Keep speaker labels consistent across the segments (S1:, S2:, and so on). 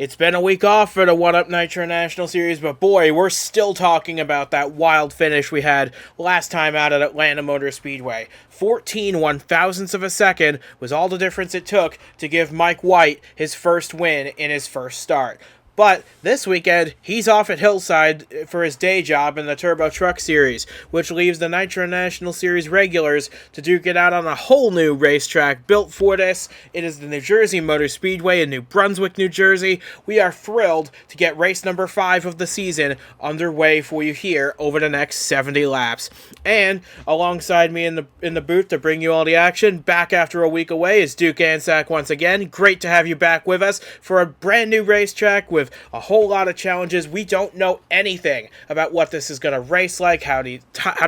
S1: It's been a week off for the One Up Nitro National Series, but boy, we're still talking about that wild finish we had last time out at Atlanta Motor Speedway. 14 one-thousandths of a second was all the difference it took to give Mike White his first win in his first start. But this weekend, he's off at Hillside for his day job in the Turbo Truck Series, which leaves the Nitro National Series regulars to duke it out on a whole new racetrack built for this. It is the New Jersey Motor Speedway in New Brunswick, New Jersey. We are thrilled to get race number 5 of the season underway for you here over the next 70 laps. And alongside me in the booth to bring you all the action, back after a week away, is Duke Ansack once again. Great to have you back with us for a brand new racetrack with a whole lot of challenges. We don't know anything about what this is going to race like, how the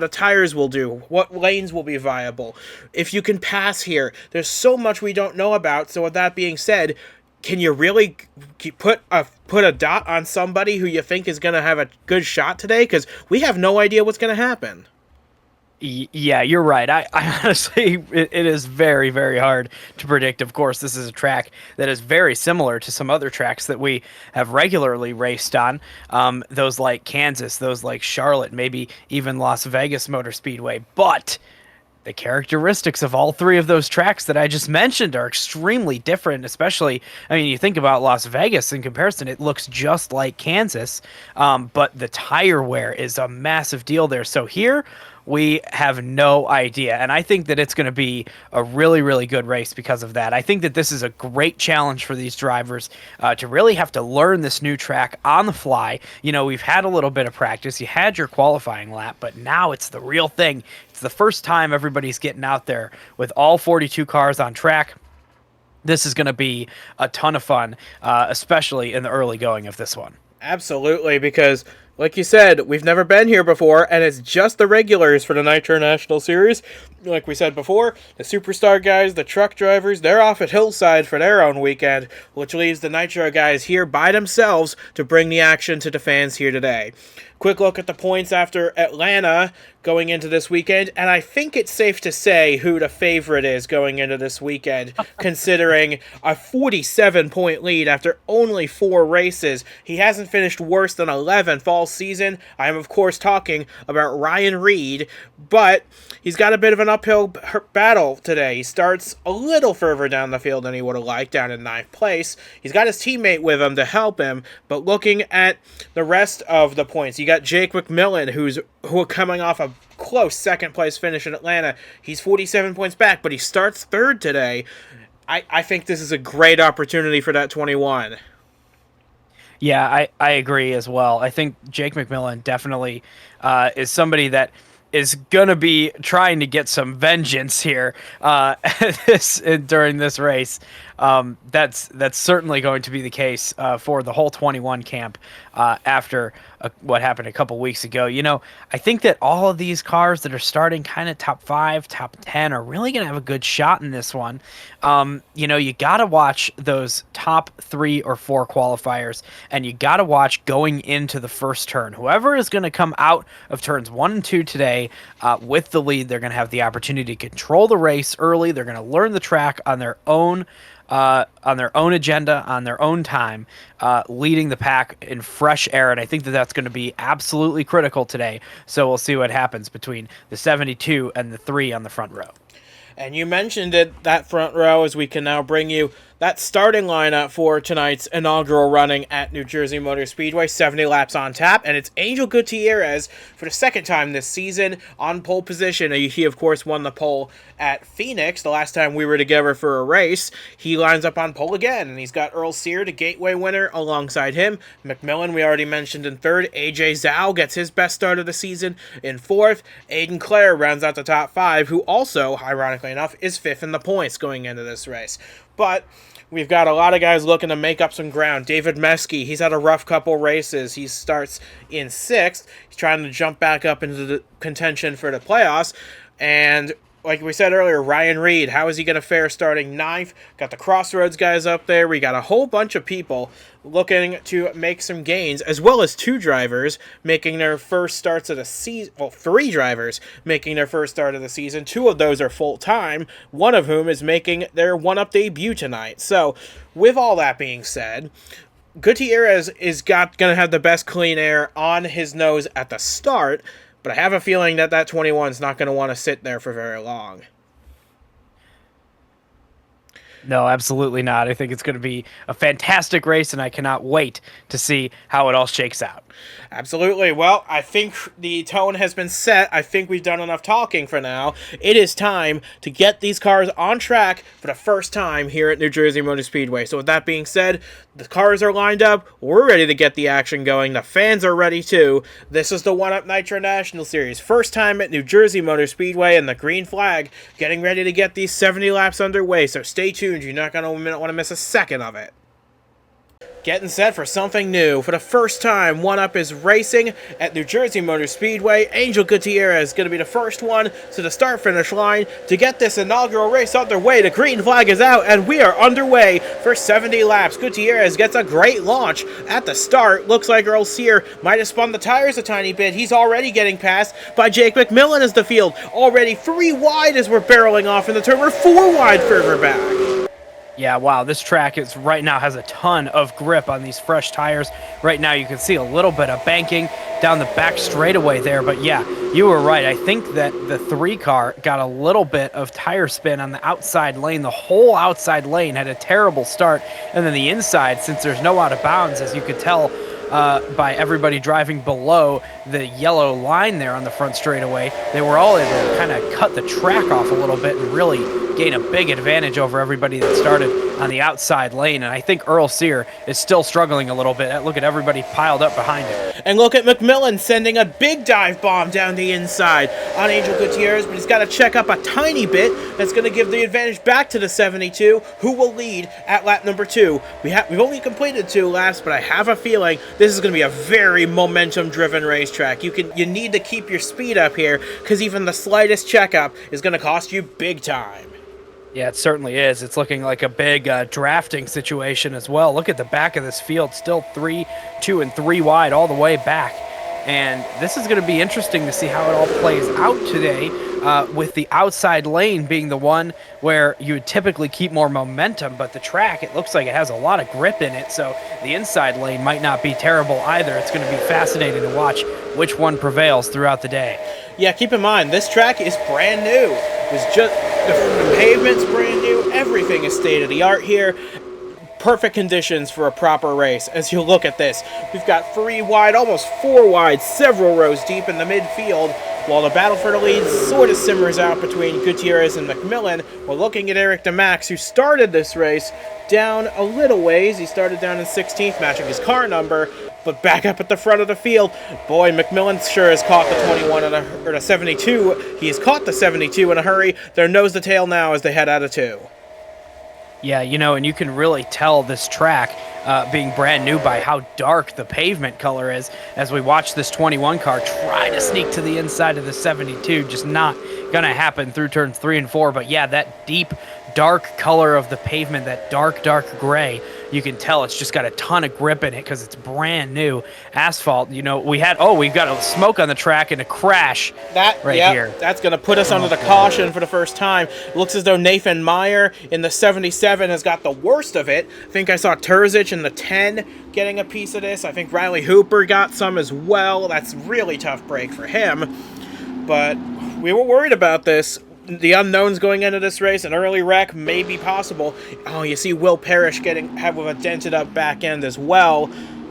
S1: tires will do, what lanes will be viable, if you can pass here. There's so much we don't know about. So with that being said, can you really put a dot on somebody who you think is going to have a good shot today? Because we have no idea what's going to happen.
S2: Yeah, you're right. I honestly, it is very, very hard to predict. Of course, this is a track that is very similar to some other tracks that we have regularly raced on. Those like Kansas, those like Charlotte, maybe even Las Vegas Motor Speedway. But the characteristics of all three of those tracks that I just mentioned are extremely different, especially, I mean, you think about Las Vegas in comparison, it looks just like Kansas, but the tire wear is a massive deal there. So here, we have no idea, and I think that it's going to be a really, really good race because of that. I think that this is a great challenge for these drivers to really have to learn this new track on the fly. You know, we've had a little bit of practice. You had your qualifying lap, but now it's the real thing. It's the first time everybody's getting out there with all 42 cars on track. This is going to be a ton of fun, especially in the early going of this one.
S1: Absolutely, because like you said, we've never been here before, and it's just the regulars for the Nitro National Series. Like we said before, the superstar guys, the truck drivers, they're off at Hillside for their own weekend, which leaves the Nitro guys here by themselves to bring the action to the fans here today. Quick look at the points after Atlanta going into this weekend, and I think it's safe to say who the favorite is going into this weekend, considering a 47-point lead after only 4 races. He hasn't finished worse than 11th all season. I am, of course, talking about Ryan Reed, but he's got a bit of an uphill battle today. He starts a little further down the field than he would have liked, down in 9th place. He's got his teammate with him to help him, but looking at the rest of the points, you got Jake McMillan, who are coming off a close second-place finish in Atlanta. He's 47 points back, but he starts 3rd today. I think this is a great opportunity for that 21.
S2: Yeah, I agree as well. I think Jake McMillan definitely is somebody that is going to be trying to get some vengeance here during this race. That's certainly going to be the case for the whole 21 camp after what happened a couple weeks ago. You know, I think that all of these cars that are starting kind of top 5, top 10 are really going to have a good shot in this one. You know, you got to watch those top 3 or 4 qualifiers, and you got to watch going into the first turn. Whoever is going to come out of turns 1 and 2 today with the lead, they're going to have the opportunity to control the race early. They're going to learn the track on their own agenda, on their own time, leading the pack in fresh air. And I think that that's going to be absolutely critical today. So we'll see what happens between the 72 and the 3 on the front row.
S1: And you mentioned it, that front row, as we can now bring you that starting lineup for tonight's inaugural running at New Jersey Motor Speedway. 70 laps on tap, and it's Angel Gutierrez for the second time this season on pole position. He, of course, won the pole at Phoenix the last time we were together for a race. He lines up on pole again, and he's got Earl Sear, the Gateway winner, alongside him. McMillan, we already mentioned, in 3rd. AJ Zhao gets his best start of the season in 4th. Aiden Clare rounds out the top 5, who also, ironically enough, is 5th in the points going into this race. But we've got a lot of guys looking to make up some ground. David Meskey, he's had a rough couple races. He starts in 6th. He's trying to jump back up into the contention for the playoffs. And like we said earlier, Ryan Reed, how is he going to fare starting 9th? Got the Crossroads guys up there. We got a whole bunch of people looking to make some gains, as well as 2 drivers making their first starts of the season. Well, 3 drivers making their first start of the season. 2 of those are full-time, one of whom is making their one-up debut tonight. So, with all that being said, Gutierrez is gonna have the best clean air on his nose at the start, but I have a feeling that 21 is not going to want to sit there for very long.
S2: No, absolutely not. I think it's going to be a fantastic race, and I cannot wait to see how it all shakes out.
S1: Absolutely. Well, I think the tone has been set. I think we've done enough talking for now. It is time to get these cars on track for the first time here at New Jersey Motor Speedway. So with that being said, the cars are lined up. We're ready to get the action going. The fans are ready too. This is the One-Up Nitro National Series. First time at New Jersey Motor Speedway and the green flag. Getting ready to get these 70 laps underway. So stay tuned. You're not going to want to miss a second of it. Getting set for something new. For the first time, One-Up is racing at New Jersey Motor Speedway. Angel Gutierrez is going to be the first one to the start-finish line to get this inaugural race underway. The green flag is out, and we are underway for 70 laps. Gutierrez gets a great launch at the start. Looks like Earl Sear might have spun the tires a tiny bit. He's already getting passed by Jake McMillan as the field. Already 3 wide as we're barreling off in the turn. We're 4 wide further back.
S2: Yeah, wow, this track is right now has a ton of grip on these fresh tires. Right now you can see a little bit of banking down the back straightaway there, but yeah, you were right. I think that the 3 car got a little bit of tire spin on the outside lane. The whole outside lane had a terrible start, and then the inside, since there's no out of bounds, as you could tell by everybody driving below the yellow line there on the front straightaway, they were all able to kind of cut the track off a little bit and really gain a big advantage over everybody that started on the outside lane. And I think Earl Sear is still struggling a little bit. Look at everybody piled up behind him.
S1: And look at McMillan sending a big dive bomb down the inside on Angel Gutierrez, but he's got to check up a tiny bit. That's going to give the advantage back to the 72, who will lead at lap number 2. We've only completed 2 laps, but I have a feeling this is going to be a very momentum-driven racetrack. You need to keep your speed up here, because even the slightest checkup is going to cost you big time.
S2: Yeah, it certainly is. It's looking like a big drafting situation as well. Look at the back of this field, still 3, 2, and 3 wide all the way back. And this is going to be interesting to see how it all plays out today, with the outside lane being the one where you would typically keep more momentum, but the track, it looks like it has a lot of grip in it, so the inside lane might not be terrible either. It's going to be fascinating to watch which one prevails throughout the day.
S1: Yeah, keep in mind, this track is brand new. It's just the pavement's brand new. Everything is state-of-the-art here. Perfect conditions for a proper race. As you look at this, we've got 3 wide, almost 4 wide, several rows deep in the midfield, while the battle for the lead sort of simmers out between Gutierrez and McMillan. We're looking at Eric DeMax, who started this race down a little ways. He started down in 16th, matching his car number, but back up at the front of the field. Boy, McMillan sure has caught the 21 or the 72. He has caught the 72 in a hurry. They're nose to tail now as they head out of 2.
S2: Yeah, you know, and you can really tell this track being brand new by how dark the pavement color is as we watch this 21 car try to sneak to the inside of the 72. Just not going to happen through turns 3 and 4. But yeah, that deep, dark color of the pavement, that dark gray, you can tell it's just got a ton of grip in it because it's brand new asphalt. You know, we've got a smoke on the track and a crash here.
S1: That's going to put us under the caution for the first time. Looks as though Nathan Meyer in the 77 has got the worst of it. I think I saw Terzic in the 10 getting a piece of this. I think Riley Hooper got some as well. That's really tough break for him. But we were worried about this. The unknowns going into this race, an early wreck may be possible. Oh, you see Will Parrish have a dented up back end as well.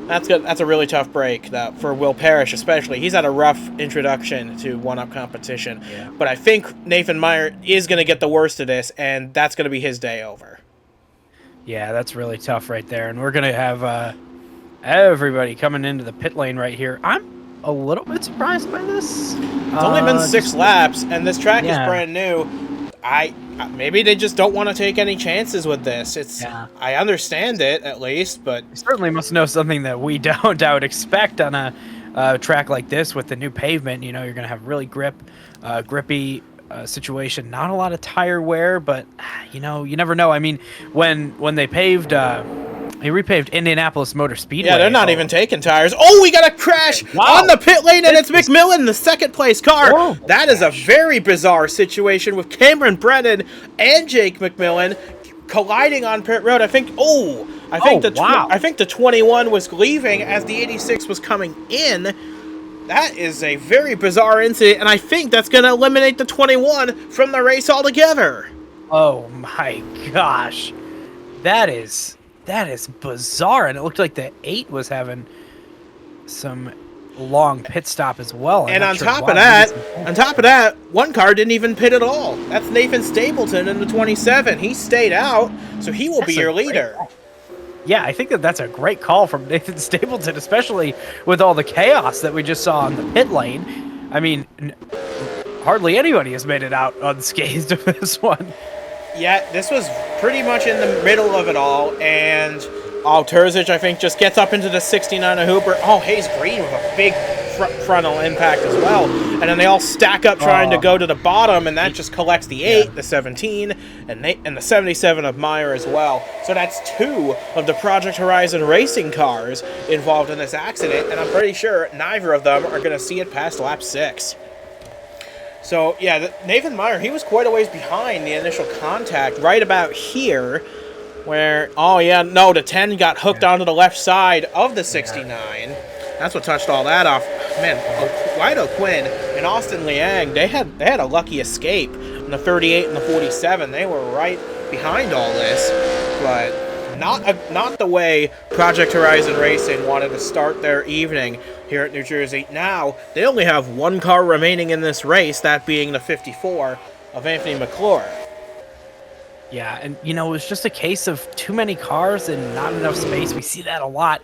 S1: That's good. That's a really tough break for Will Parrish, especially. He's had a rough introduction to one-up competition. Yeah. But I think Nathan Meyer is going to get the worst of this, and that's going to be his day over.
S2: Yeah, that's really tough right there. And we're going to have everybody coming into the pit lane right here. I'm a little bit surprised by this.
S1: It's only been 6 laps, and this track is brand new. Maybe they just don't want to take any chances with this. I understand it, at least, but...
S2: You certainly must know something that we don't. I would expect on a track like this with the new pavement. You know, you're going to have really grippy situation. Not a lot of tire wear, but, you know, you never know. I mean, when they paved... He repaved Indianapolis Motor Speedway.
S1: Yeah, they're not even taking tires. Oh, we got a crash on the pit lane, and it's McMillan, the second-place car. That is a very bizarre situation with Cameron Brennan and Jake McMillan colliding on pit road. I think,
S2: Oh, wow.
S1: I think the 21 was leaving as the 86 was coming in. That is a very bizarre incident, and I think that's going to eliminate the 21 from the race altogether.
S2: Oh my gosh. That is bizarre. And it looked like the 8 was having some long pit stop as well.
S1: And on top of that, one car didn't even pit at all. That's Nathan Stapleton in the 27. He stayed out, so he will be your leader.
S2: Yeah, I think that's a great call from Nathan Stapleton, especially with all the chaos that we just saw in the pit lane. I mean, hardly anybody has made it out unscathed of this one.
S1: Yeah, this was pretty much in the middle of it all, and Terzic, I think, just gets up into the 69 of Hooper. Oh, Hayes Green with a big frontal impact as well. And then they all stack up trying to go to the bottom, and that just collects the 8, the 17, and the 77 of Meyer as well. So that's 2 of the Project Horizon racing cars involved in this accident, and I'm pretty sure neither of them are going to see it past lap 6. So, yeah, Nathan Meyer, he was quite a ways behind the initial contact, right about here, where, oh yeah, no, the 10 got hooked onto the left side of the 69. That's what touched all that off. Man, White O'Quinn and Austin Liang, they had a lucky escape in the 38 and the 47. They were right behind all this, but not the way Project Horizon Racing wanted to start their evening here at New Jersey. Now, they only have one car remaining in this race, that being the 54 of Anthony McClure.
S2: Yeah, and it was just a case of too many cars and not enough space. We see that a lot.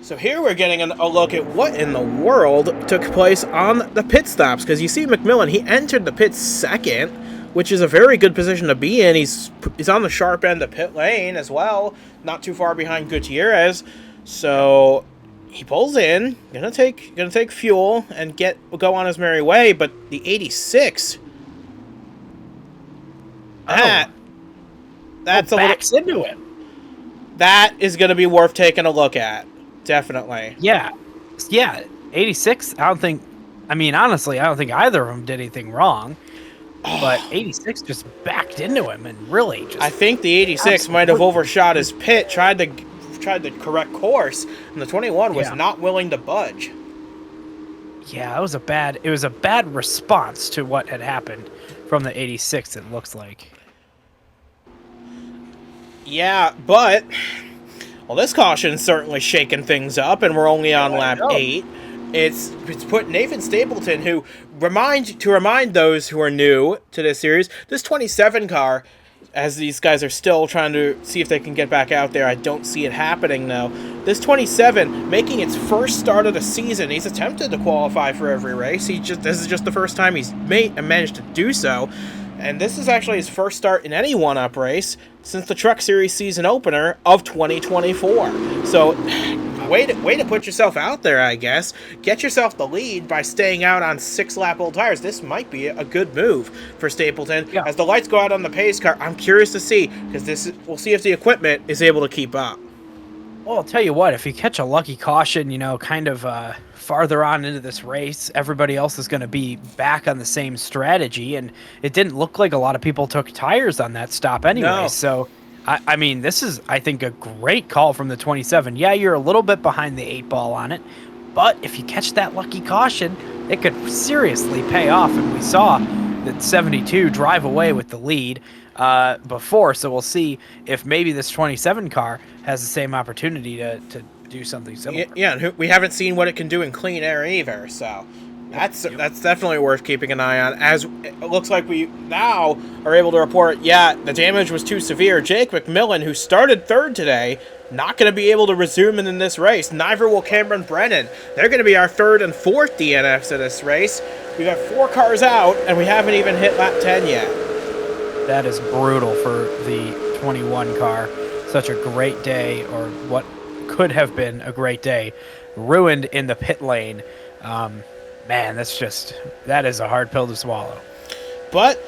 S1: So here we're getting a look at what in the world took place on the pit stops, because you see McMillan, he entered the pit second, which is a very good position to be in. He's on the sharp end of pit lane as well, not too far behind Gutierrez. So he pulls in, gonna take fuel and go on his merry way. But the 86, that's
S2: backs into him.
S1: That is gonna be worth taking a look at, definitely.
S2: Yeah, 86. Honestly, I don't think either of them did anything wrong. But 86 just backed into him and really just...
S1: I think the 86 might have overshot his pit, tried the correct course, and the 21 was not willing to budge.
S2: Yeah, it was a bad response to what had happened from the 86, it looks like.
S1: Yeah, but this caution's certainly shaking things up, and we're only on lap 8. It's put Nathan Stapleton, who remind those who are new to this series, this 27 car, as these guys are still trying to see if they can get back out there. I don't see it happening though. This 27 making its first start of the season. He's attempted to qualify for every race. This is just the first time he's managed to do so. And this is actually his first start in any one-up race since the Truck Series season opener of 2024. So, way to put yourself out there, I guess. Get yourself the lead by staying out on 6-lap old tires. This might be a good move for Stapleton. Yeah. As the lights go out on the pace car, I'm curious to see, because we'll see if the equipment is able to keep up.
S2: Well, I'll tell you what, if you catch a lucky caution, kind of farther on into this race, everybody else is going to be back on the same strategy, and it didn't look like a lot of people took tires on that stop anyway. No. So, I mean, this is, I think, a great call from the 27. Yeah, you're a little bit behind the 8 ball on it, but if you catch that lucky caution, it could seriously pay off, and we saw that 72 drive away with the lead before, so we'll see if maybe this 27 car has the same opportunity to do something similar.
S1: Yeah, and we haven't seen what it can do in clean air either, so that's definitely worth keeping an eye on. As it looks like we now are able to report, the damage was too severe. Jake McMillan, who started third today, not going to be able to resume in this race. Neither will Cameron Brennan. They're going to be our third and fourth DNFs of this race. We've got 4 cars out, and we haven't even hit lap 10 yet.
S2: That is brutal for the 21 car. Such a great day, or what could have been a great day, ruined in the pit lane. Man, that is a hard pill to swallow.
S1: But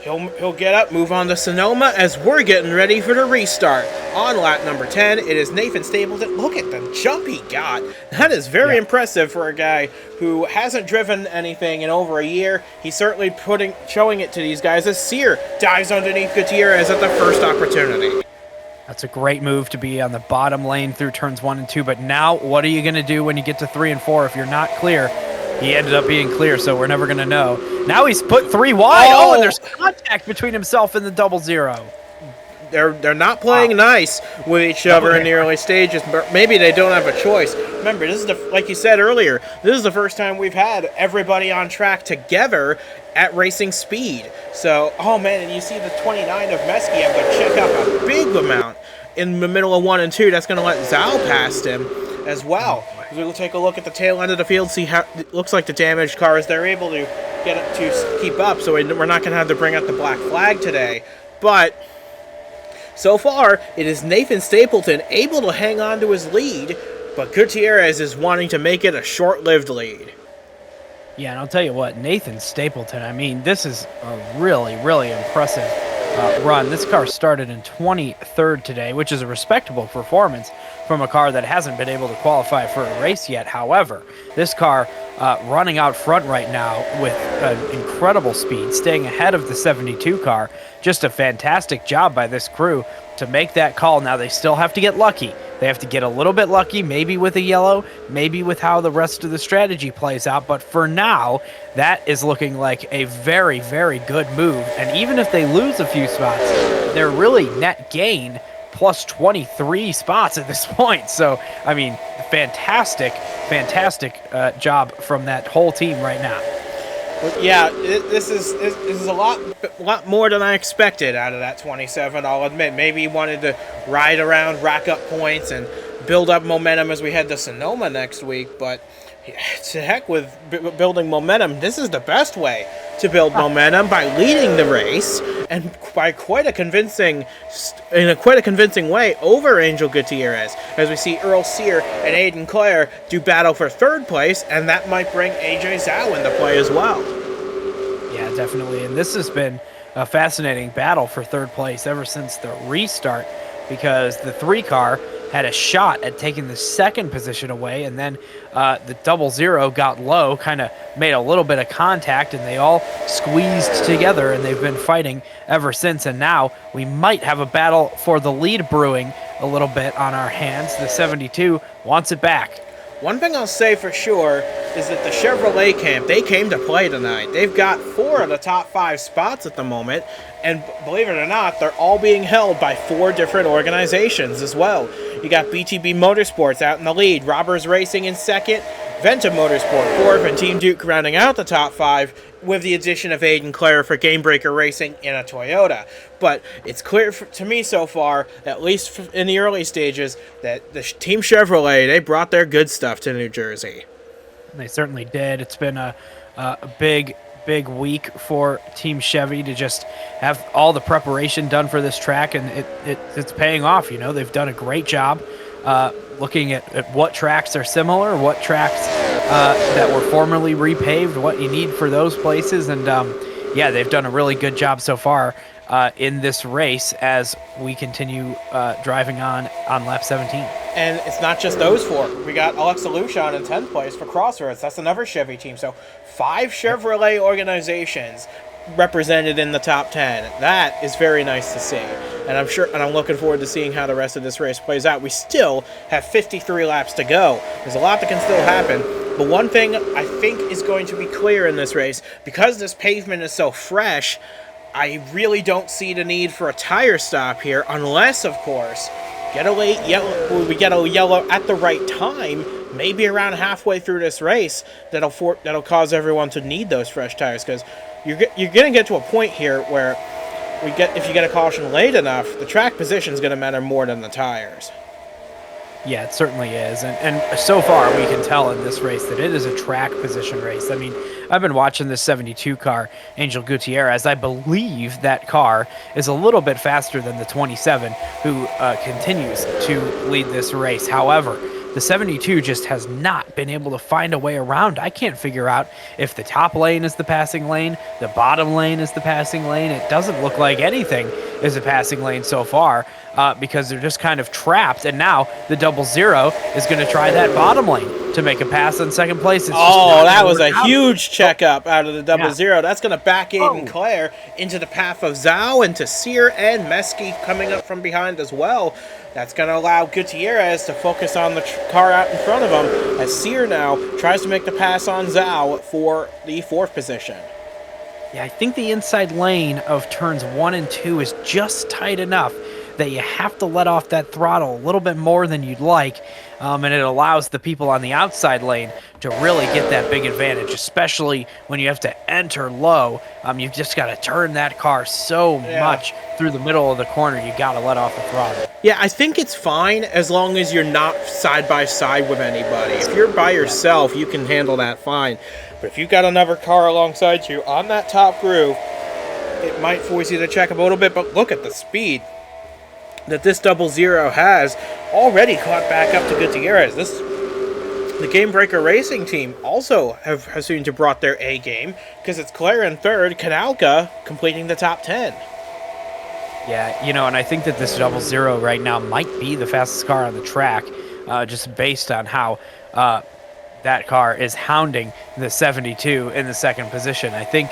S1: he'll get up, move on to Sonoma, as we're getting ready for the restart. On lap number 10, it is Nathan Stapleton. Look at the jump he got. That is very impressive for a guy who hasn't driven anything in over a year. He's certainly showing it to these guys as Sear dives underneath Gutierrez at the first opportunity.
S2: That's a great move to be on the bottom lane through turns 1 and 2. But now, what are you going to do when you get to 3 and 4 if you're not clear? He ended up being clear, so we're never going to know. Now he's put 3 wide. Oh, and there's contact between himself and the 0-0.
S1: They're not playing nice with each other in the early stages, but maybe they don't have a choice. Remember, this is like you said earlier, this is the first time we've had everybody on track together at racing speed. So, oh man, and you see the 29 of Meskia, but check out a big amount in the middle of 1 and 2. That's going to let Zal past him as well. We'll take a look at the tail end of the field, see how it looks like the damaged cars. They're able to get it to keep up, so we're not going to have to bring out the black flag today. But so far, it is Nathan Stapleton able to hang on to his lead, but Gutierrez is wanting to make it a short-lived lead.
S2: Yeah, and I'll tell you what, Nathan Stapleton, I mean, this is a really, really impressive run. This car started in 23rd today, which is a respectable performance from a car that hasn't been able to qualify for a race yet. However, this car running out front right now with incredible speed, staying ahead of the 72 car. Just a fantastic job by this crew to make that call. Now they still have to get lucky. They have to get a little bit lucky, maybe with a yellow, maybe with how the rest of the strategy plays out. But for now, that is looking like a very, very good move. And even if they lose a few spots, they're really net gain plus 23 spots at this point. So, I mean, fantastic job from that whole team right now.
S1: Yeah, this is a lot more than I expected out of that 27. I'll admit, maybe he wanted to ride around, rack up points, and build up momentum as we head to Sonoma next week. But to heck with building momentum. This is the best way to build momentum, by leading the race and by quite a convincing way over Angel Gutierrez, as we see Earl Sear and Aiden Clare do battle for third place, and that might bring AJ Zhao into play as well.
S2: Yeah, definitely. And this has been a fascinating battle for third place ever since the restart, because the 3 car had a shot at taking the second position away, and then the 0-0 got low, kind of made a little bit of contact, and they all squeezed together, and they've been fighting ever since. And now we might have a battle for the lead brewing a little bit on our hands. The 72 wants it back.
S1: One thing I'll say for sure is that the Chevrolet camp, they came to play tonight. They've got 4 of the top 5 spots at the moment, and believe it or not, they're all being held by 4 different organizations as well. You got BTB Motorsports out in the lead, Robbers Racing in second, Venta Motorsport fourth, and Team Duke rounding out the top 5 with the addition of Aiden Clare for Gamebreaker Racing in a Toyota. But it's clear to me so far, at least in the early stages, that the Team Chevrolet, they brought their good stuff to New Jersey.
S2: They certainly did. It's been a big week for Team Chevy to just have all the preparation done for this track, and it's paying off. You know, they've done a great job looking at what tracks are similar, what tracks that were formerly repaved, what you need for those places, and yeah, they've done a really good job so far in this race as we continue driving on lap 17.
S1: And it's not just those 4. We got Alexa Lucian in 10th place for Crossroads. That's another Chevy team. So 5 Chevrolet organizations represented in the top 10. That is very nice to see. And I'm looking forward to seeing how the rest of this race plays out. We still have 53 laps to go. There's a lot that can still happen. But one thing I think is going to be clear in this race, because this pavement is so fresh, I really don't see the need for a tire stop here, unless, of course, we get a yellow at the right time, maybe around halfway through this race, that'll cause everyone to need those fresh tires, because you're going to get to a point here where if you get a caution late enough, the track position is going to matter more than the tires.
S2: Yeah, it certainly is. And so far, we can tell in this race that it is a track position race. I mean, I've been watching this 72 car, Angel Gutierrez. I believe that car is a little bit faster than the 27, who continues to lead this race. However, the 72 just has not been able to find a way around. I can't figure out if the top lane is the passing lane, the bottom lane is the passing lane. It doesn't look like anything is a passing lane so far, because they're just kind of trapped. And now the 00 is going to try that bottom lane to make a pass in second place.
S1: That was a huge checkup out of the 00. That's going to back Aiden Clare into the path of Zhao, into Sear and Mesky coming up from behind as well. That's going to allow Gutierrez to focus on the car out in front of him, as Sear now tries to make the pass on Zhao for the 4th position.
S2: Yeah, I think the inside lane of turns 1 and 2 is just tight enough that you have to let off that throttle a little bit more than you'd like, and it allows the people on the outside lane to really get that big advantage, especially when you have to enter low. You've just got to turn that car so much through the middle of the corner. You got to let off the throttle.
S1: Yeah, I think it's fine as long as you're not side by side with anybody. If you're by yourself, you can handle that fine. But if you've got another car alongside you on that top groove, it might force you to check up a little bit. But look at the speed that this 00 has already caught back up to Gutierrez. The Game Breaker Racing team also has seemed to brought their A game, because it's Claire in 3rd, Kanalka completing the top 10.
S2: Yeah, and I think that this 00 right now might be the fastest car on the track, just based on how that car is hounding the 72 in the 2nd position. I think,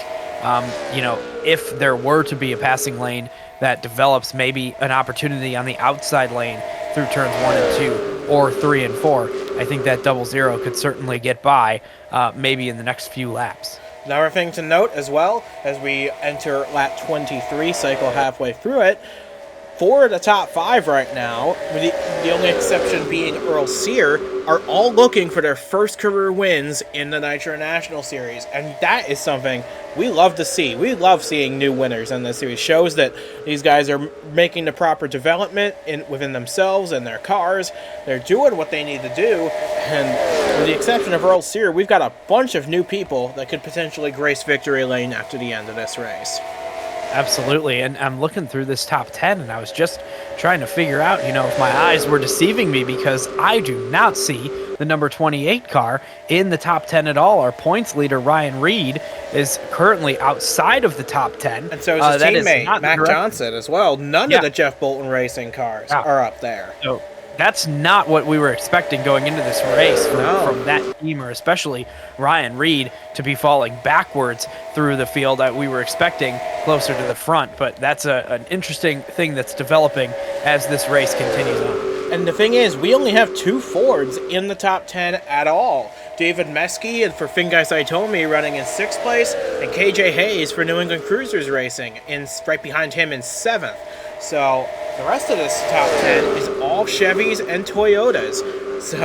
S2: if there were to be a passing lane that develops maybe an opportunity on the outside lane through turns 1 and 2 or 3 and 4, I think that 00 could certainly get by maybe in the next few laps.
S1: Another thing to note as well, as we enter lap 23, cycle halfway through it, 4 of the top 5 right now, with the only exception being Earl Sear, are all looking for their first career wins in the Nitro National Series. And that is something we love to see. We love seeing new winners in this series. Shows that these guys are making the proper development within themselves and their cars. They're doing what they need to do. And with the exception of Earl Sear, we've got a bunch of new people that could potentially grace victory lane after the end of this race.
S2: Absolutely, and I'm looking through this top 10, and I was just trying to figure out, if my eyes were deceiving me, because I do not see the number 28 car in the top 10 at all. Our points leader, Ryan Reed, is currently outside of the top 10.
S1: And so is his teammate, Mac Johnson, as well. None of the Jeff Bolton Racing cars are up there.
S2: So that's not what we were expecting going into this race from that team, or especially Ryan Reed, to be falling backwards through the field. We were expecting closer to the front, but that's an interesting thing that's developing as this race continues on.
S1: And the thing is, we only have 2 Fords in the top 10 at all. David Mesky and for Fingai Saitomi running in 6th place, and KJ Hayes for New England Cruisers Racing right behind him in 7th. So the rest of this top 10 is all Chevys and Toyotas. So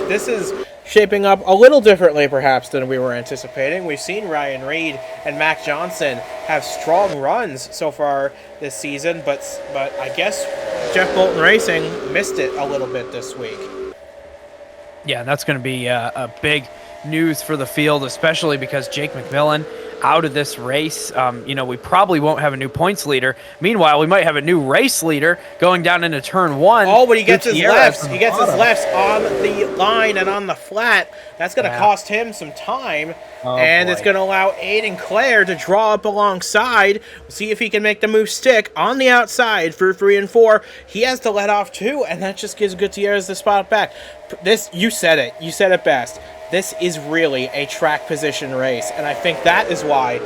S1: this is shaping up a little differently perhaps than we were anticipating. We've seen Ryan Reed and Mac Johnson have strong runs so far this season, but I guess Jeff Bolton Racing missed it a little bit this week.
S2: Yeah, that's going to be a big news for the field, especially because Jake McMillan out of this race. We probably won't have a new points leader. Meanwhile, we might have a new race leader going down into turn 1.
S1: Oh, but he gets his lefts. He gets his lefts on the line and on the flat. That's going to cost him some time. It's going to allow Aiden Clare to draw up alongside. See if he can make the move stick on the outside for 3 and 4. He has to let off 2, and that just gives Gutierrez the spot back. You said it. You said it best. This is really a track position race, and I think that is why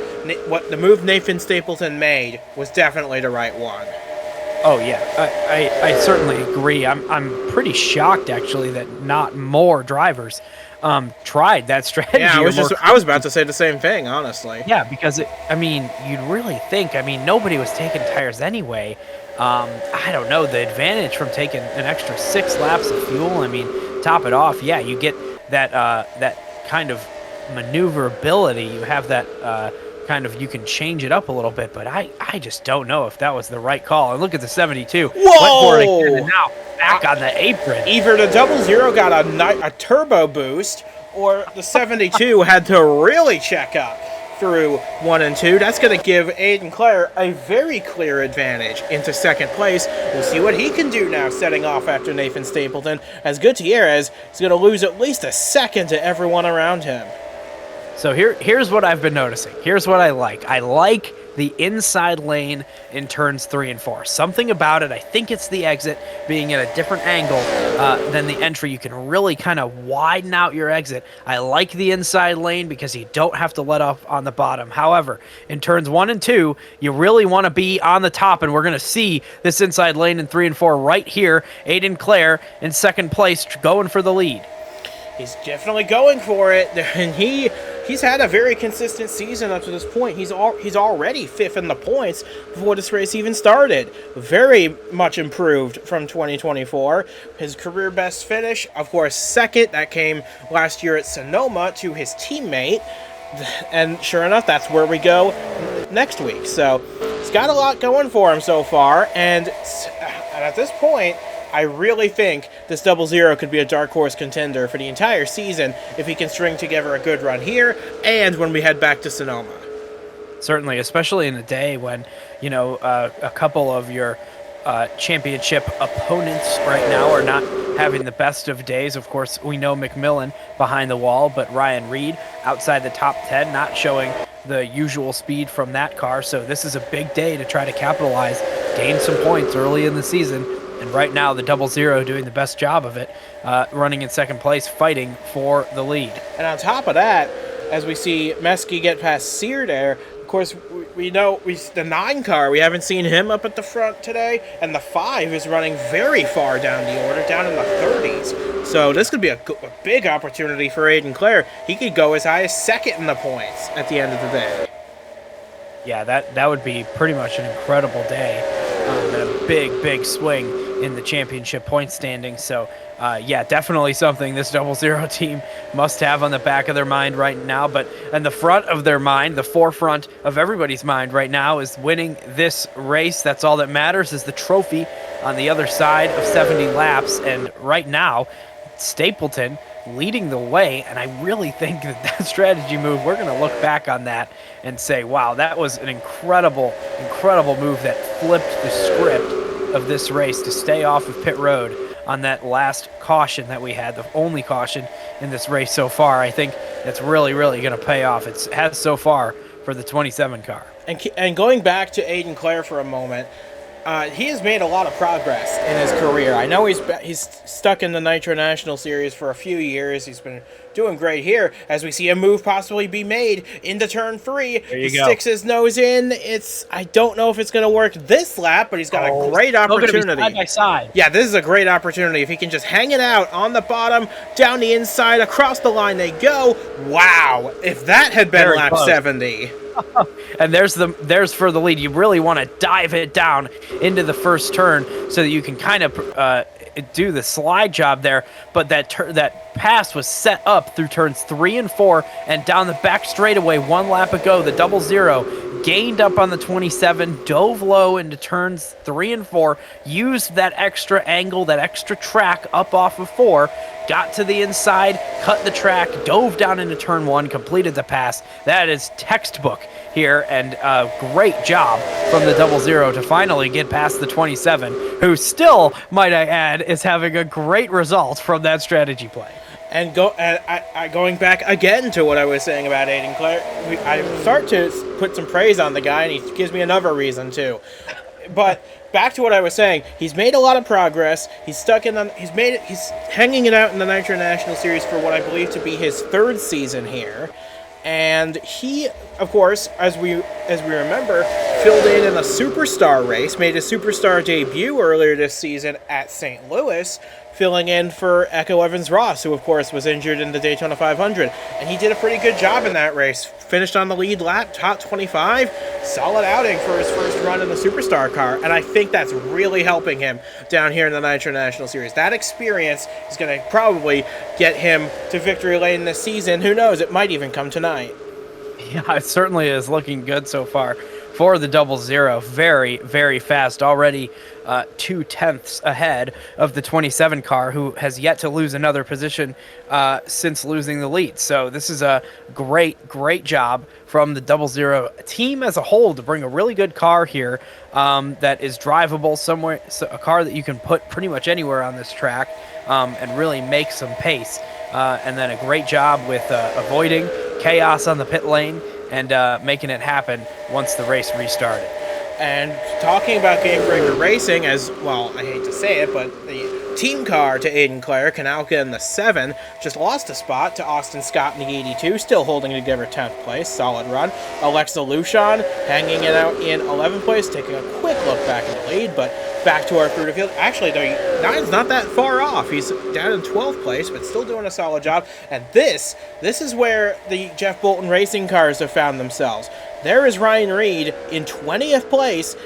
S1: what the move Nathan Stapleton made was definitely the right one.
S2: Oh yeah, I certainly agree. I'm pretty shocked actually that not more drivers tried that strategy.
S1: Yeah, I was about to say the same thing, honestly.
S2: Yeah, because you'd really think. Nobody was taking tires anyway. I don't know, the advantage from taking an extra 6 laps of fuel. Top it off. Yeah, you get that kind of maneuverability. You have that you can change it up a little bit, but I just don't know if that was the right call. And look at the 72.
S1: Whoa!
S2: Went for it again, and now back on the apron.
S1: Either the 00 got a turbo boost, or the 72 had to really check up. through 1 and 2. That's going to give Aiden Clare a very clear advantage into second place. We'll see what he can do now, setting off after Nathan Stapleton, as Gutierrez is going to lose at least a second to everyone around him.
S2: So here's what I've been noticing. Here's what I like. I like the inside lane in turns 3 and 4. Something about it, I think it's the exit being at a different angle than the entry. You can really kind of widen out your exit. I like the inside lane because you don't have to let up on the bottom. However, in turns 1 and 2, you really want to be on the top, and we're going to see this inside lane in 3 and 4 right here. Aiden Clare in second place going for the lead.
S1: He's definitely going for it, and he's had a very consistent season up to this point. He's already 5th in the points before this race even started. Very much improved from 2024. His career best finish, of course, 2nd. That came last year at Sonoma to his teammate. And sure enough, that's where we go next week. So he's got a lot going for him so far. And at this point, I really think this 00 could be a dark horse contender for the entire season if he can string together a good run here and when we head back to Sonoma.
S2: Certainly, especially in a day when, a couple of your championship opponents right now are not having the best of days. Of course, we know McMillan behind the wall, but Ryan Reed outside the top 10, not showing the usual speed from that car. So this is a big day to try to capitalize, gain some points early in the season. And right now, the 00 doing the best job of it, running in second place, fighting for the lead.
S1: And on top of that, as we see Meske get past Sear there, of course, we know the 9 car, we haven't seen him up at the front today, and the 5 is running very far down the order, down in the 30s. So this could be a big opportunity for Aiden Clare. He could go as high as 2nd in the points at the end of the day.
S2: Yeah, that would be pretty much an incredible day, and a big swing in the championship point standing. So definitely something this 00 team must have on the back of their mind right now. But in the front of their mind, the forefront of everybody's mind right now is winning this race. That's all that matters, is the trophy on the other side of 70 laps. And right now, Stapleton leading the way, and I really think that strategy move, we're going to look back on that and say, wow, that was an incredible move that flipped the script of this race to stay off of pit road on that last caution that we had, the only caution in this race so far. I think that's really going to pay off. It has so far for the 27 car.
S1: And going back to Aiden Clare for a moment, he has made a lot of progress in his career. I know he's stuck in the Nitro National Series for a few years. He's been doing great here, as we see a move possibly be made into turn 3. He sticks his nose in. I don't know if it's going to work this lap, but he's got a great opportunity.
S2: Side by side.
S1: Yeah, this is a great opportunity. If he can just hang it out on the bottom, down the inside, across the line they go. Wow, if that had been lap 70.
S2: And there's for the lead. You really want to dive it down into the first turn so that you can kind of do the slide job there. But that pass was set up through turns 3 and 4 and down the back straightaway 1 lap ago. The 00 gained up on the 27, dove low into turns 3 and 4, used that extra angle, that extra track up off of 4, got to the inside, cut the track, dove down into turn 1, completed the pass. That is textbook here, and a great job from the 00 to finally get past the 27, who still, might I add, is having a great result from that strategy play.
S1: And going back again to what I was saying about Aiden Clare, I start to put some praise on the guy, and he gives me another reason too. But back to what I was saying, he's made a lot of progress. He's hanging it out in the Nitro National Series for what I believe to be his 3rd season here. And he, of course, as we remember, filled in a Superstar race, made a Superstar debut earlier this season at St. Louis, filling in for Echo Evans-Ross, who, of course, was injured in the Daytona 500. And he did a pretty good job in that race. Finished on the lead lap, top 25. Solid outing for his first run in the Superstar car. And I think that's really helping him down here in the Nitro National Series. That experience is going to probably get him to victory lane this season. Who knows? It might even come tonight.
S2: Yeah, it certainly is looking good so far for the 00. Very, very fast. Already 2/10 ahead of the 27 car, who has yet to lose another position since losing the lead. So this is a great, great job from the 00 team as a whole to bring a really good car here that is drivable somewhere, so a car that you can put pretty much anywhere on this track and really make some pace. And then a great job with avoiding chaos on the pit lane and making it happen once the race restarted.
S1: And talking about Game Breaker Racing, as well, I hate to say it, but the team car to Aiden Clare, Kanalka in the 7, just lost a spot to Austin Scott in the 82, still holding together 10th place, solid run. Alexa Lucian hanging it out in 11th place, taking a quick look back in the lead, but back to our Fruita field. Actually, the 9's not that far off. He's down in 12th place, but still doing a solid job. And this is where the Jeff Bolton racing cars have found themselves. There is Ryan Reed in 20th place.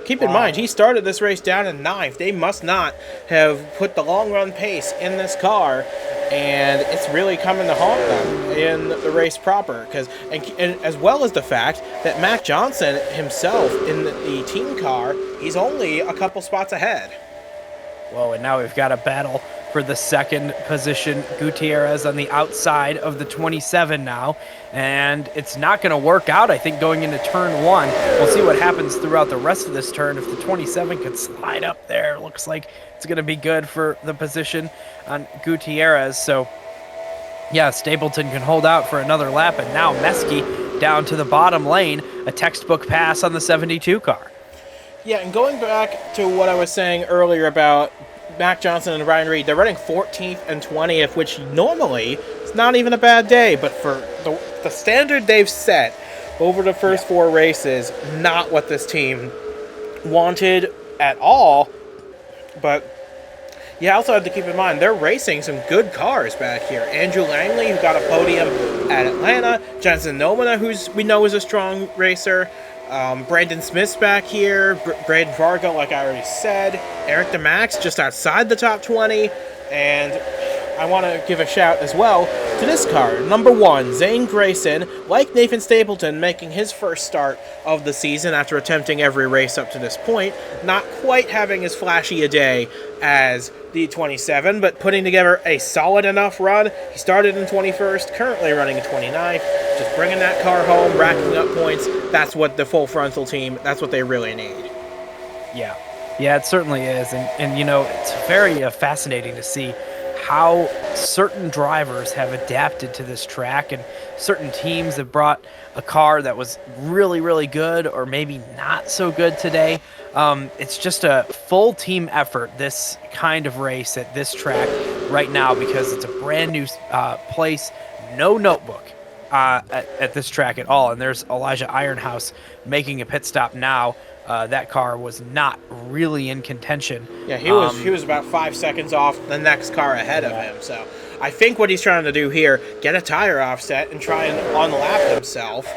S1: Keep in mind, he started this race down in 9th. They must not have put the long run pace in this car, and it's really coming to haunt them in the race proper. And as well as the fact that Mac Johnson himself in the team car, he's only a couple spots ahead.
S2: Whoa, and now we've got a battle for the second position. Gutierrez on the outside of the 27 now, and it's not going to work out, I think, going into turn 1. We'll see what happens throughout the rest of this turn. If the 27 can slide up there, looks like it's going to be good for the position on Gutierrez. So, yeah, Stapleton can hold out for another lap, and now Meske down to the bottom lane, a textbook pass on the 72 car.
S1: Yeah, and going back to what I was saying earlier about Mac Johnson and Ryan Reed, they're running 14th and 20th, which normally is not even a bad day, but for the standard they've set over the first 4 races, not what this team wanted at all. But you also have to keep in mind, they're racing some good cars back here. Andrew Langley, who got a podium at Atlanta, Jensen Nomina, who we know is a strong racer, Brandon Smith's back here, Braden Varga, like I already said, Eric DeMax just outside the top 20, and I want to give a shout as well to this car, number 1, Zane Grayson, like Nathan Stapleton, making his first start of the season after attempting every race up to this point, not quite having as flashy a day as the 27, but putting together a solid enough run. He started in 21st, currently running in 29th, just bringing that car home, racking up points. That's what the full frontal team, that's what they really need.
S2: Yeah, it certainly is, and you know, it's very fascinating to see how certain drivers have adapted to this track, and certain teams have brought a car that was really, really good or maybe not so good today. It's just a full team effort, this kind of race at this track right now, because it's a brand new place, no notebook at this track at all. And there's Elijah Ironhouse making a pit stop now. That car was not really in contention.
S1: Yeah, he was about 5 seconds off the next car ahead of him. So I think what he's trying to do here, get a tire offset and try and unlap himself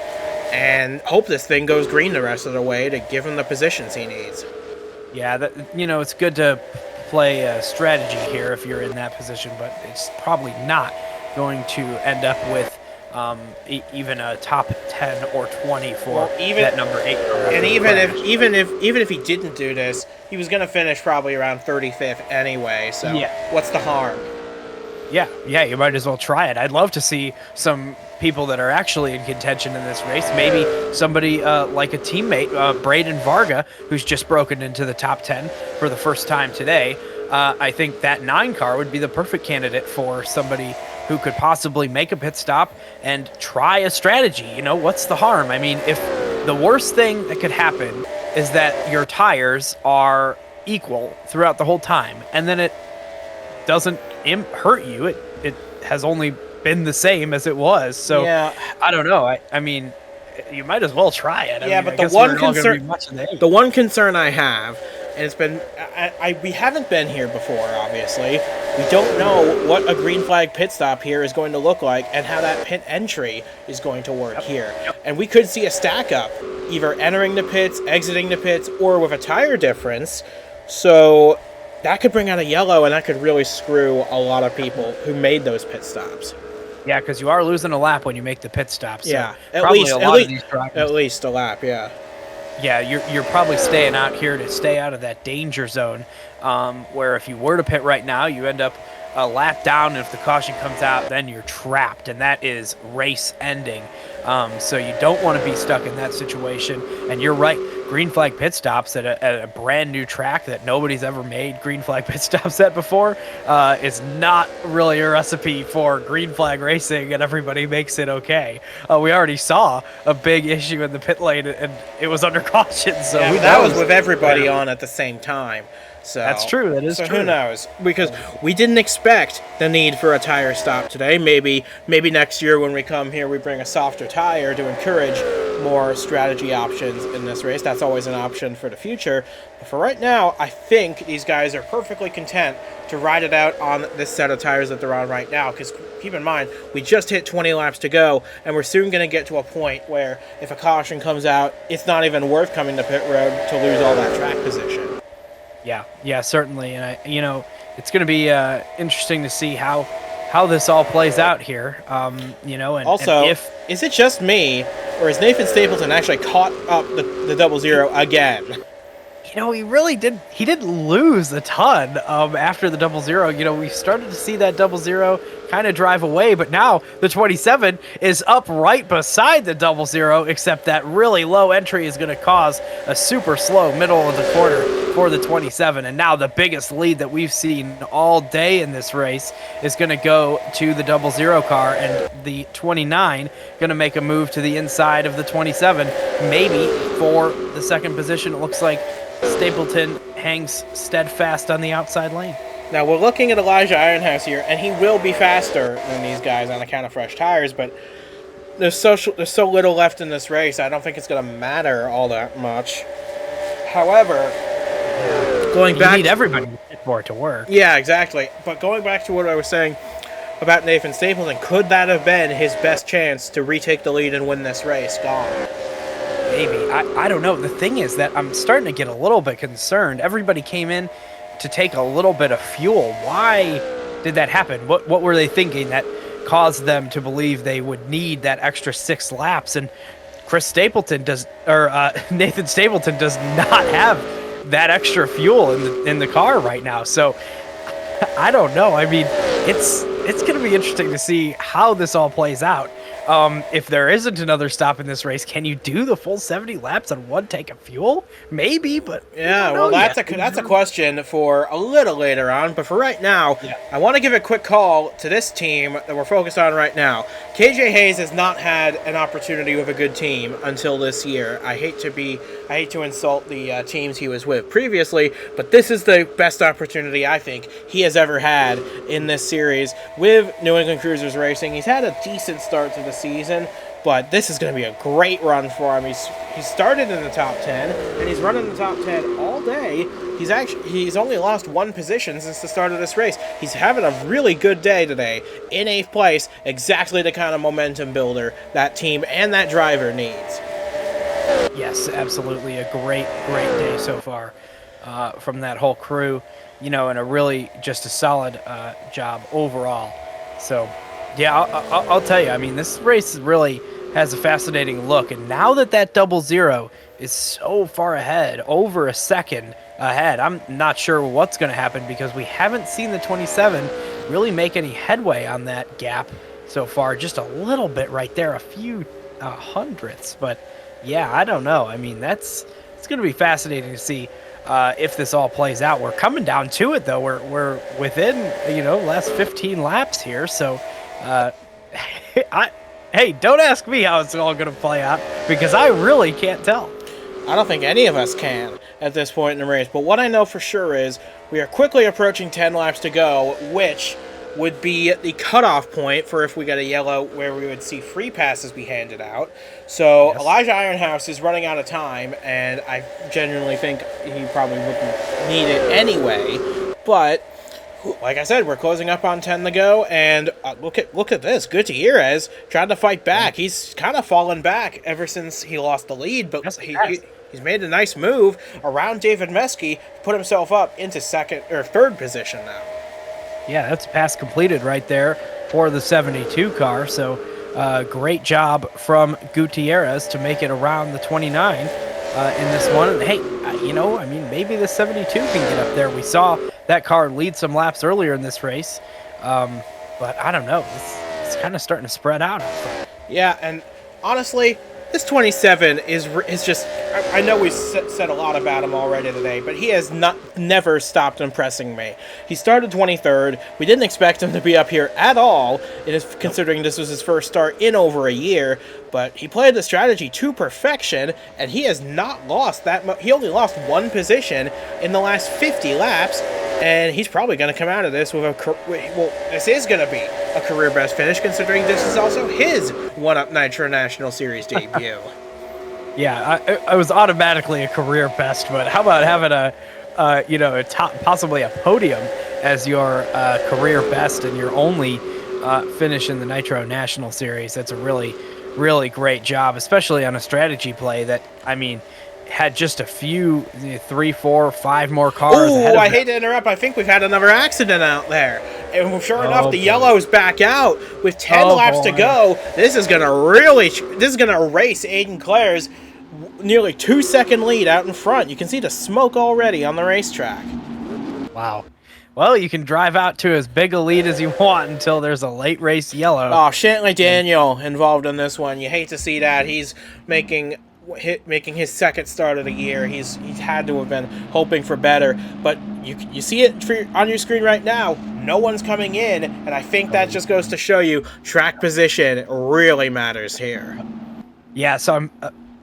S1: and hope this thing goes green the rest of the way to give him the positions he needs.
S2: Yeah, it's good to play a strategy here if you're in that position, but it's probably not going to end up with even a top 10 or 20 for that number 8 car.
S1: And even if he didn't do this, he was going to finish probably around 35th anyway. So What's the harm?
S2: Yeah, you might as well try it. I'd love to see some people that are actually in contention in this race. Maybe somebody like a teammate, Braden Varga, who's just broken into the top 10 for the first time today. I think that 9 car would be the perfect candidate for somebody who could possibly make a pit stop and try a strategy. You know, what's the harm? I mean, if the worst thing that could happen is that your tires are equal throughout the whole time, and then it doesn't hurt you, it has only been the same as it was. So I don't know. I mean, you might as well try it.
S1: But the one concern I have, and it's been, we haven't been here before, obviously. We don't know what a green flag pit stop here is going to look like and how that pit entry is going to work here. And we could see a stack up, either entering the pits, exiting the pits, or with a tire difference. So that could bring out a yellow, and that could really screw a lot of people who made those pit stops.
S2: Yeah, because you are losing a lap when you make the pit stop. So
S1: yeah,
S2: at least a lap, yeah. Yeah, you're probably staying out here to stay out of that danger zone, where if you were to pit right now, you end up a lap down. And if the caution comes out, then you're trapped, and that is race ending. So you don't want to be stuck in that situation. And you're right, green flag pit stops at a brand new track that nobody's ever made green flag pit stops at before is not really a recipe for green flag racing, and everybody makes it okay. We already saw a big issue in the pit lane, and it was under caution. So
S1: Yeah,
S2: who
S1: but that
S2: knows?
S1: was with everybody on at the same time. So
S2: That's true. That is
S1: so
S2: true.
S1: who knows? Because we didn't expect the need for a tire stop today. Maybe next year when we come here, we bring a softer tire to encourage more strategy options in this race. That's always an option for the future. But for right now, I think these guys are perfectly content to ride it out on this set of tires that they're on right now. Because keep in mind, we just hit 20 laps to go, and we're soon going to get to a point where if a caution comes out, it's not even worth coming to pit road to lose all that track position.
S2: Yeah, certainly. And it's going to be interesting to see how this all plays out here. And
S1: Also,
S2: and if
S1: is it just me, or is Nathan Stapleton actually caught up the 0-0 again?
S2: he really did. He didn't lose a ton after the 0-0. We started to see that 0-0 kind of drive away, but now the 27 is up right beside the 0-0, except that really low entry is going to cause a super slow middle of the quarter for the 27. And now the biggest lead that we've seen all day in this race is going to go to the 0-0 car, and the 29 going to make a move to the inside of the 27, maybe for the second position. It looks like Stapleton hangs steadfast on the outside lane.
S1: Now, we're looking at Elijah Ironhouse here, and he will be faster than these guys on account of fresh tires, but there's so little left in this race, I don't think it's going to matter all that much. However, going back...
S2: You need everybody for it to work.
S1: Yeah, exactly. But going back to what I was saying about Nathan Stapleton, could that have been his best chance to retake the lead and win this race? Gone.
S2: Maybe. I don't know. The thing is that I'm starting to get a little bit concerned. Everybody came in to take a little bit of fuel. Why did that happen? What were they thinking that caused them to believe they would need that extra 6 laps? And Nathan Stapleton does not have that extra fuel in the car right now. So I don't know. I mean, it's going to be interesting to see how this all plays out. If there isn't another stop in this race, can you do the full 70 laps on one tank of fuel? Maybe, but
S1: yeah, well, that's a question for a little later on. But for right now, I want to give a quick call to this team that we're focused on right now. KJ Hayes has not had an opportunity with a good team until this year. I hate to insult the teams he was with previously, but this is the best opportunity I think he has ever had in this series with New England Cruisers Racing. He's had a decent start to the season, but this is going to be a great run for him. He started in the top 10, and he's running the top 10 all day. He's only lost 1 position since the start of this race. He's having a really good day today in 8th place, exactly the kind of momentum builder that team and that driver needs.
S2: Yes, absolutely. A great day so far from that whole crew, and a really just a solid job overall. So, yeah, I'll tell you, I mean, this race really has a fascinating look. And now that 0-0 is so far ahead, over a second ahead, I'm not sure what's going to happen because we haven't seen the 27 really make any headway on that gap so far. Just a little bit right there, a few hundredths. But, yeah, I don't know. I mean, it's going to be fascinating to see if this all plays out. We're coming down to it, though. We're within, last 15 laps here. So, hey, don't ask me how it's all going to play out because I really can't tell.
S1: I don't think any of us can at this point in the race. But what I know for sure is we are quickly approaching 10 laps to go, which would be the cutoff point for if we got a yellow where we would see free passes be handed out. So yes. Elijah Ironhouse is running out of time, and I genuinely think he probably wouldn't need it anyway. But like I said, we're closing up on 10 to go, and look at this. Gutierrez tried to fight back. He's kind of fallen back ever since he lost the lead, but
S2: yes,
S1: he's made a nice move around David Meske, put himself up into third position now.
S2: Yeah, that's a pass completed right there for the 72 car. So great job from Gutierrez to make it around the 29 in this one. And hey, I mean, maybe the 72 can get up there. We saw that car lead some laps earlier in this race, but I don't know. It's kind of starting to spread out.
S1: Yeah, and honestly, this 27 is just. I know we said a lot about him already today, but he has never stopped impressing me. He started 23rd. We didn't expect him to be up here at all, considering this was his first start in over a year. But he played the strategy to perfection, and he has not lost that much. He only lost one position in the last 50 laps, and he's probably going to come out of this with this is going to be a career best finish, considering this is also his 1UP Nitro National Series debut.
S2: Yeah, I was automatically a career best, but how about having possibly a podium as your career best and your only finish in the Nitro National Series? That's a really, really great job, especially on a strategy play that, I mean, had just a few, 3, 4, 5 more cars.
S1: Oh, I hate to interrupt. I think we've had another accident out there. And sure enough, the yellow's back out with 10 laps to go. This is gonna erase Aiden Clare's nearly 2-second lead out in front. You can see the smoke already on the racetrack.
S2: Wow. Well, you can drive out to as big a lead as you want until there's a late race yellow.
S1: Oh, Shantley Daniel involved in this one. You hate to see that. He's making his second start of the year. He's had to have been hoping for better, but you see it on your screen right now. No one's coming in, and I think that just goes to show you track position really matters here.
S2: Yeah, so I'm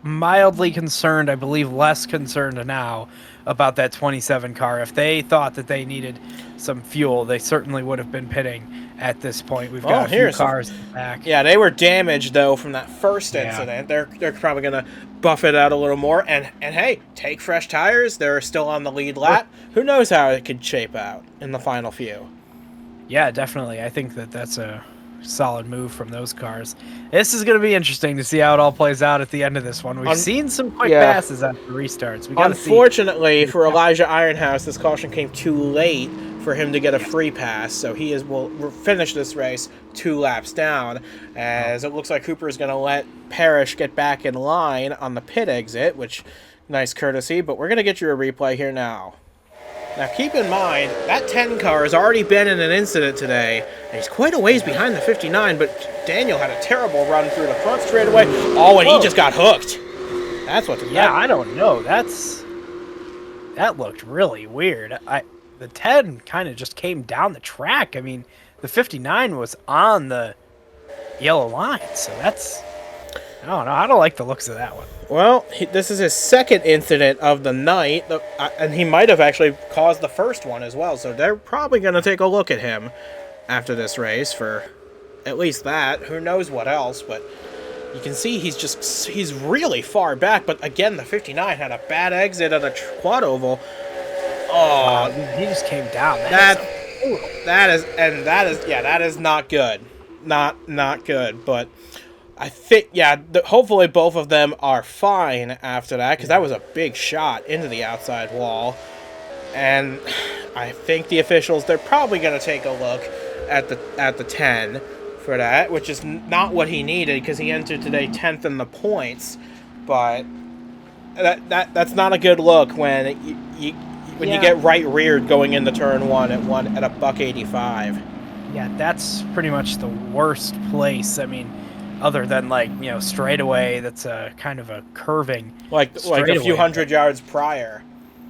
S2: mildly concerned, I believe less concerned now about that 27 car. If they thought that they needed some fuel, they certainly would have been pitting at this point. We've got a few cars back.
S1: Yeah, they were damaged though from that first incident. They're probably gonna buff it out a little more. And hey, take fresh tires. They're still on the lead lap. Who knows how it could shape out in the final few?
S2: Yeah, definitely. I think that's a solid move from those cars. This is going to be interesting to see how it all plays out at the end of this one. We've seen some quick passes after restarts.
S1: Unfortunately for Elijah Ironhouse, this caution came too late for him to get a free pass, so will finish this race 2 laps down, as it looks like Cooper is going to let Parrish get back in line on the pit exit, which, nice courtesy, but we're going to get you a replay here now. Now, keep in mind, that 10 car has already been in an incident today, and he's quite a ways behind the 59, but Daniel had a terrible run through the front straightaway. Oh, and he just got hooked. That's what.
S2: Yeah, I don't know. That looked really weird. The 10 kind of just came down the track. I mean, the 59 was on the yellow line, so that's. I don't know. I don't like the looks of that one.
S1: Well, this is his second incident of the night, and he might have actually caused the first one as well, so they're probably going to take a look at him after this race for at least that. Who knows what else, but you can see he's really far back, but again, the 59 had a bad exit at a quad oval. Oh,
S2: he just came down.
S1: That is not good. Not good, but I think, hopefully both of them are fine after that, because that was a big shot into the outside wall. And I think the officials, they're probably going to take a look at the 10 for that, which is not what he needed, because he entered today 10th in the points. But that's not a good look when you get right reared going into turn 1 at a $185.
S2: Yeah, that's pretty much the worst place. I mean, other than straightaway, that's a kind of a curving
S1: like a few hundred yards prior.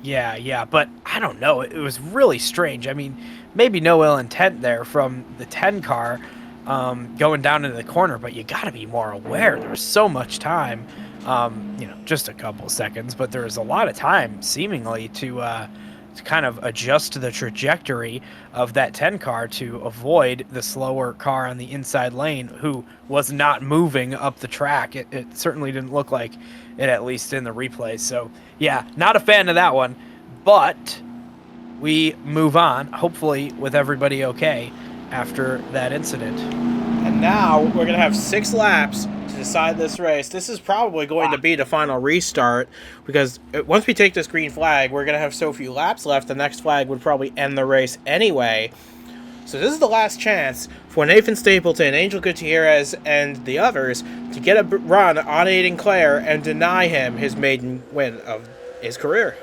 S2: Yeah, but I don't know. It was really strange. I mean, maybe no ill intent there from the 10 car going down into the corner, but you got to be more aware. There was so much time, just a couple seconds, but there was a lot of time seemingly to kind of adjust to the trajectory of that 10 car to avoid the slower car on the inside lane who was not moving up the track. It certainly didn't look like it, at least in the replay. So yeah, not a fan of that one, but we move on, hopefully with everybody okay after that incident.
S1: And now we're going to have 6 laps to decide this race. This is probably going to be the final restart, because once we take this green flag, we're going to have so few laps left, the next flag would probably end the race anyway. So this is the last chance for Nathan Stapleton, Angel Gutierrez, and the others to get a run on Aiden Clare and deny him his maiden win of his career.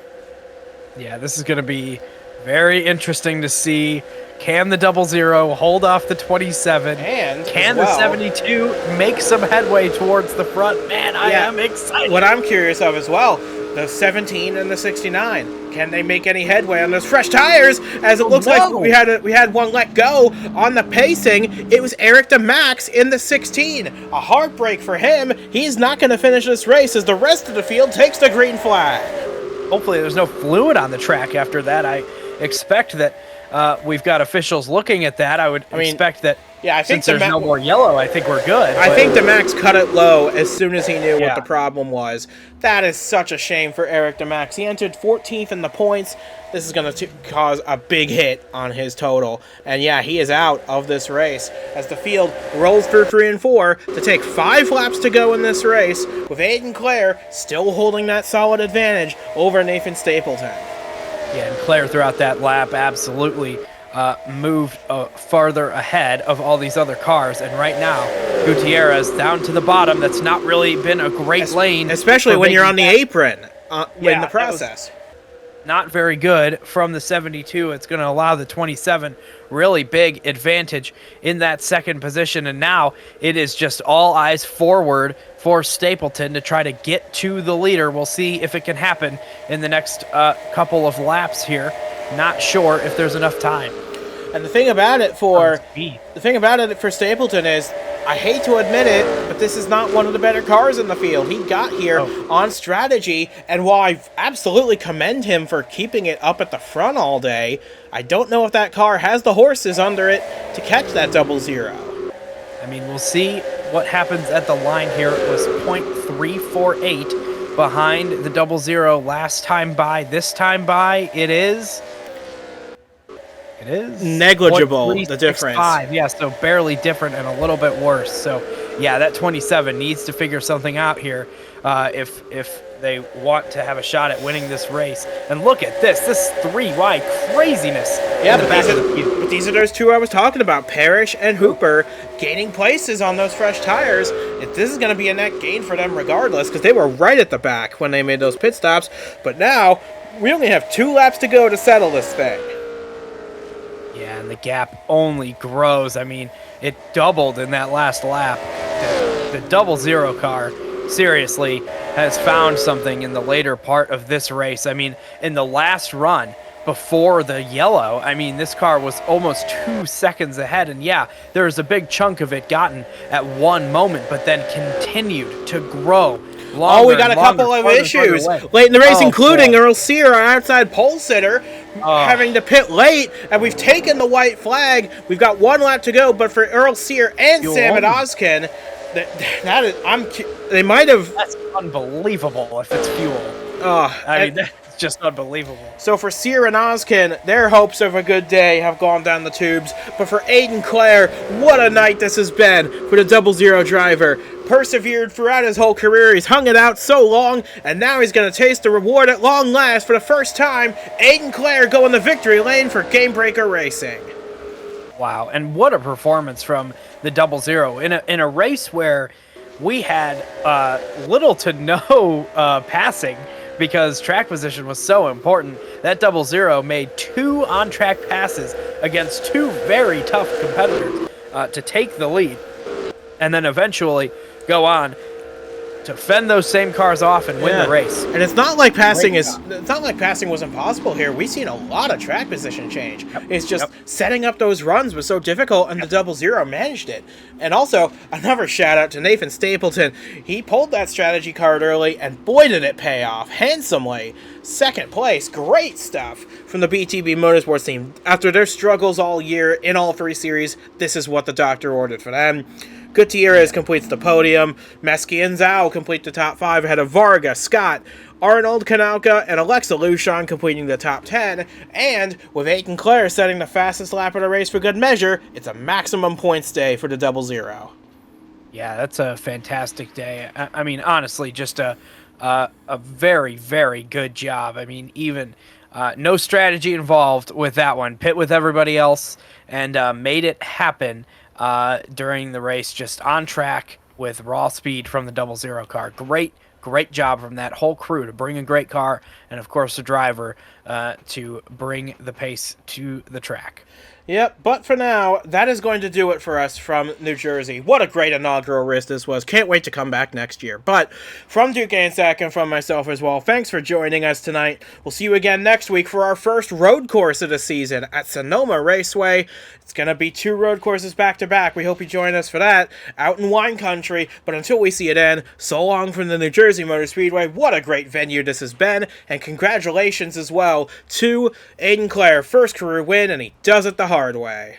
S2: Yeah, this is going to be very interesting to see. Can the 00 hold off the 27?
S1: And
S2: can the 72 make some headway towards the front? Man, I am excited.
S1: What I'm curious of as well, the 17 and the 69. Can they make any headway on those fresh tires? As it looks like we had one let go on the pacing. It was Eric DeMax in the 16. A heartbreak for him. He's not going to finish this race as the rest of the field takes the green flag.
S2: Hopefully there's no fluid on the track after that. I expect that we've got officials looking at that. I expect that. Yeah, I think since there's no more yellow, I think we're good.
S1: I think DeMax cut it low as soon as he knew what the problem was. That is such a shame for Eric DeMax. He entered 14th in the points. This is going to cause a big hit on his total. And yeah, he is out of this race as the field rolls through 3 and 4 to take 5 laps to go in this race, with Aiden Clare still holding that solid advantage over Nathan Stapleton.
S2: Yeah, and Claire throughout that lap absolutely moved farther ahead of all these other cars. And right now, Gutierrez down to the bottom. That's not really been a great lane.
S1: Especially when you're on the apron in the process.
S2: Not very good from the 72. It's going to allow the 27 really big advantage in that second position. And now it is just all eyes forward for Stapleton to try to get to the leader. We'll see if it can happen in the next couple of laps here. Not sure if there's enough time.
S1: And the thing about it for Stapleton is, I hate to admit it, but this is not one of the better cars in the field. He got here on strategy, and while I absolutely commend him for keeping it up at the front all day, I don't know if that car has the horses under it to catch that 00.
S2: I mean, we'll see what happens at the line here. It was .348 behind the 00 last time by. This time by, it is
S1: negligible, the difference.
S2: Yeah, so barely different and a little bit worse. So, yeah, that 27 needs to figure something out here if they want to have a shot at winning this race. And look at this 3 wide craziness.
S1: Yeah, but these are those two I was talking about, Parrish and Hooper, gaining places on those fresh tires. This is going to be a net gain for them regardless, because they were right at the back when they made those pit stops. But now, we only have 2 laps to go to settle this thing.
S2: Yeah, and the gap only grows. I mean, it doubled in that last lap. The 00 car, seriously, has found something in the later part of this race. I mean, in the last run before the yellow, I mean, this car was almost 2 seconds ahead. And yeah, there's a big chunk of it gotten at one moment, but then continued to grow.
S1: We got a couple of issues late in the race, including Earl Sear, our outside pole sitter, having to pit late, and we've taken the white flag. We've got 1 lap to go, but for Earl Sear and Sam Oskin, they might have.
S2: That's unbelievable if it's fuel. I mean, that's just unbelievable.
S1: So for Sear and Oskin, their hopes of a good day have gone down the tubes. But for Aiden Clare, what a night this has been for the 00 driver. Persevered throughout his whole career. He's hung it out so long, and now he's going to taste the reward at long last. For the first time, Aiden Clare going the victory lane for Game Breaker Racing.
S2: Wow, and what a performance from the 00 in a race where we had little to no passing because track position was so important. That 00 made 2 on-track passes against 2 very tough competitors to take the lead, and then eventually go on to fend those same cars off and win the race.
S1: And it's not like passing was impossible here. We've seen a lot of track position change. It's just setting up those runs was so difficult, and the 00 managed it. And also, another shout out to Nathan Stapleton. He pulled that strategy card early, and boy did it pay off handsomely. Second place, great stuff from the BTB Motorsports team. After their struggles all year in all 3 series, this is what the doctor ordered for them. Gutierrez completes the podium. Meski and Zhao complete the top 5 ahead of Varga, Scott, Arnold, Kanalka, and Alexa Lushon completing the top 10. And with Aiden Clare setting the fastest lap of the race for good measure, it's a maximum points day for the 00.
S2: Yeah, that's a fantastic day. I mean, honestly, just a very, very good job. I mean, even No strategy involved with that one. Pit with everybody else and made it happen during the race, just on track with raw speed from the 00 car. Great job from that whole crew to bring a great car, and of course the driver to bring the pace to the track.
S1: Yep, but for now, that is going to do it for us from New Jersey. What a great inaugural race this was. Can't wait to come back next year. But from Duke Ansack and from myself as well, thanks for joining us tonight. We'll see you again next week for our first road course of the season at Sonoma Raceway. It's going to be 2 road courses back-to-back. We hope you join us for that out in wine country. But until we see it end, so long from the New Jersey Motor Speedway. What a great venue this has been. And congratulations as well to Aiden Clare. First career win, and he does it the hard way.